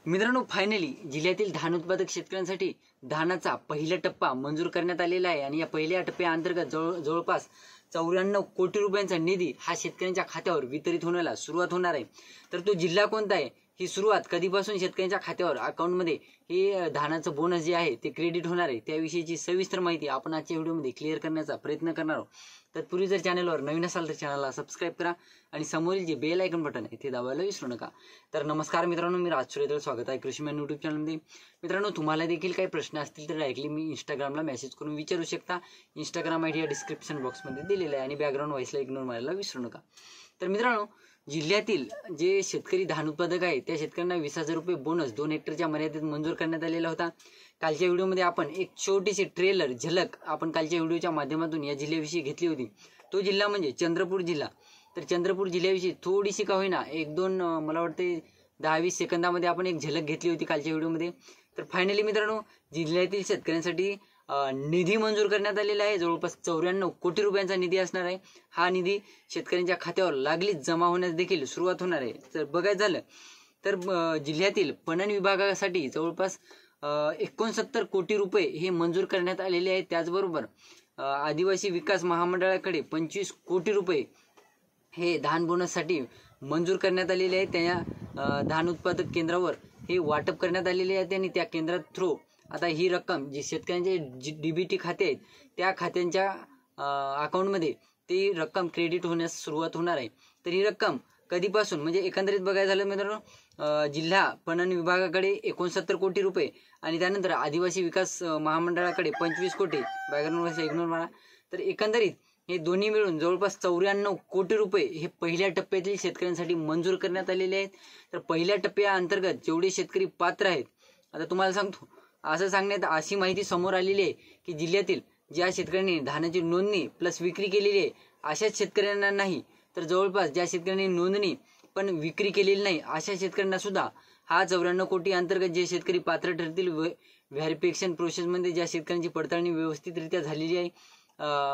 मित्रांनो, फायनली जिल्ह्यातील धान उत्पादक शेतकऱ्यांसाठी धानाचा पहिला टप्पा मंजूर करण्यात आलेला आहे आणि या पहिल्या टप्प्याअंतर्गत जवळपास 94 कोटी रुपयांचा निधी हा शेतकऱ्यांच्या खात्यावर वितरित होण्याला सुरुवात होणार आहे। तर तो जिल्हा कोणता आहे, ही सुरुवात कधीपासून शेतकऱ्यांच्या खात्यावर अकाउंटमध्ये हे धानाचं बोनस जे आहे ते क्रेडिट होणार आहे त्याविषयीची सविस्तर माहिती आपण आजच्या व्हिडिओमध्ये क्लिअर करण्याचा प्रयत्न करणार आहोत। तत्पूर्वी जर चॅनलवर नवीन असाल तर चॅनलला सबस्क्राइब करा आणि समोरील जे बेल आयकॉन बटन आहे ते दाबायला विसरू नका। तर नमस्कार मित्रांनो, मी राज सुरेदळ, स्वागत आहे कृषीमॅन यूट्यूब चॅनलमध्ये। मित्रांनो, तुम्हाला देखील काही प्रश्न असतील तर डायरेक्टली मी इंस्टाग्रामला मेसेज करून विचारू शकता। इंस्टाग्राम आयडी या डिस्क्रिप्शन बॉक्समध्ये दिलेला आहे आणि बॅकग्राऊंड व्हॉइसला इग्नोर मारायला विसरू नका। तर मित्रांनो, जिल्ह्यातील जे शेतकरी धान उत्पादक आहेत त्या शेतकऱ्यांना 20,000 रुपये बोनस 2 हेक्टरच्या मर्यादेत मंजूर करण्यात आलेला होता। कालच्या व्हिडिओमध्ये आपण एक छोटीशी ट्रेलर झलक आपण कालच्या व्हिडिओच्या माध्यमातून या जिल्ह्याविषयी घेतली होती। तो जिल्हा म्हणजे चंद्रपूर जिल्हा। तर चंद्रपूर जिल्ह्याविषयी थोडीशी का होईना एक दोन मला वाटते 10-20 सेकंदामध्ये आपण एक झलक घेतली होती कालच्या व्हिडिओमध्ये। तर फायनली मित्रांनो, जिल्ह्यातील शेतकऱ्यांसाठी निधी मंजूर करण्यात आलेला आहे। जवळपास 94 कोटी रुपयांचा निधी असणार आहे। हा निधी शेतकऱ्यांच्या खात्यावर लागलीच जमा होण्यास देखील सुरुवात होणार आहे। तर बघायचं झालं तर जिल्ह्यातील पणन विभागासाठी जवळपास 69 कोटी रुपये हे मंजूर करण्यात आलेले आहेत। त्याचबरोबर आदिवासी विकास महामंडळाकडे 25 कोटी रुपये हे धान बोनससाठी मंजूर करण्यात आलेले आहे। त्या धान उत्पादक केंद्रावर हे वाटप करण्यात आलेले आहे आणि त्या केंद्रात थ्रू आता ही रक्कम जी शेतकऱ्यांचे डीबीटी खाते आहेत त्या खात्यांच्या अकाउंटमध्ये ती रक्कम क्रेडिट होण्यास सुरुवात होणार आहे। तर ही रक्कम कधीपासून म्हणजे एकंदरीत बघायला झालं मित्रांनो, जिल्हा पणन विभागाकडे 69 कोटी रुपये आणि त्यानंतर आदिवासी विकास महामंडळाकडे 25 कोटी, बॅकग्राऊंड इग्नोर मारा। तर एकंदरीत हे दोन्ही मिळून जवळपास 94 कोटी रुपये हे पहिल्या टप्प्यातील शेतकऱ्यांसाठी मंजूर करण्यात आलेले आहेत। तर पहिल्या टप्प्याअंतर्गत जेवढे शेतकरी पात्र आहेत, आता तुम्हाला सांगतो, असं सांगण्यात अशी माहिती समोर आलेली आहे की जिल्ह्यातील ज्या शेतकऱ्यांनी धानाची नोंदणी प्लस विक्री केलेली आहे अशाच शेतकऱ्यांना नाही, तर जवळपास ज्या शेतकऱ्यांनी नोंदणी पण विक्री केलेली नाही अशा शेतकऱ्यांना सुद्धा हा 94 कोटी अंतर्गत जे शेतकरी पात्र ठरतील व्हेरिफिकेशन प्रोसेसमध्ये ज्या शेतकऱ्यांची पडताळणी व्यवस्थितरित्या झालेली आहे,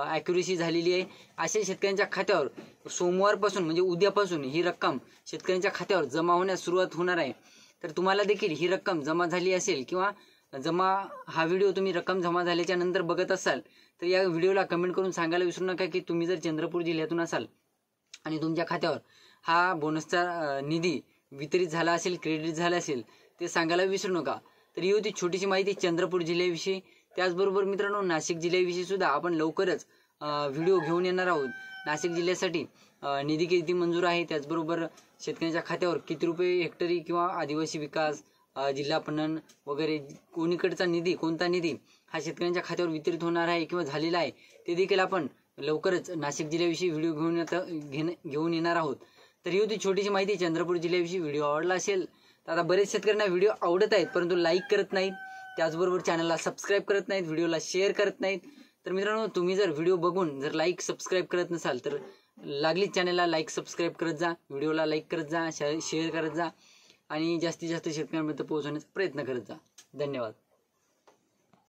ॲक्युरेसी झालेली आहे, अशा शेतकऱ्यांच्या खात्यावर सोमवारपासून म्हणजे उद्यापासून ही रक्कम शेतकऱ्यांच्या खात्यावर जमा होण्यास सुरुवात होणार आहे। तर तुम्हाला देखील ही रक्कम जमा झाली असेल किंवा हा व्हिडिओ तुम्ही रक्कम जमा झाल्याच्या नंतर बघत असाल तर या व्हिडिओला कमेंट करून सांगायला विसरू नका की तुम्ही जर चंद्रपूर जिल्ह्यातून असाल आणि तुमच्या खात्यावर हा बोनसचा निधी वितरित झाला असेल, क्रेडिट झाला असेल ते सांगायला विसरू नका। तर ही होती छोटीशी माहिती चंद्रपूर जिल्ह्याविषयी। त्याचबरोबर मित्रांनो, नाशिक जिल्ह्याविषयी सुद्धा आपण लवकरच व्हिडिओ घेऊन येणार आहोत। नाशिक जिल्ह्यासाठी निधी किती मंजूर आहे, त्याचबरोबर शेतकऱ्यांच्या खात्यावर किती रुपये हेक्टरी किंवा आदिवासी विकास जिल्हा पणन वगैरे कोणीकडचा निधी, कोणता निधी हा शेतकऱ्यांच्या खात्यावर वितरित होणार आहे किंवा झालेला आहे ते देखील आपण लवकरच नाशिक जिल्ह्याविषयी व्हिडिओ घेऊन येणार आहोत। तर ही होती छोटीशी माहिती चंद्रपूर जिल्ह्याविषयी। व्हिडिओ आवडला असेल तर आता बरेच शेतकऱ्यांना व्हिडिओ आवडत आहेत परंतु लाईक करत नाहीत, त्याचबरोबर चॅनलला सबस्क्राईब करत नाहीत, व्हिडिओला शेअर करत नाहीत। तर मित्रांनो, तुम्ही जर व्हिडिओ बघून जर लाईक सबस्क्राईब करत नसाल तर लागलीच चॅनलला लाईक सबस्क्राईब करत जा, व्हिडिओला लाईक करत जा, शेअर करत जा आणि जास्तीत जास्त शेतकऱ्यांपर्यंत पोहोचवण्याचा प्रयत्न करत जा। धन्यवाद।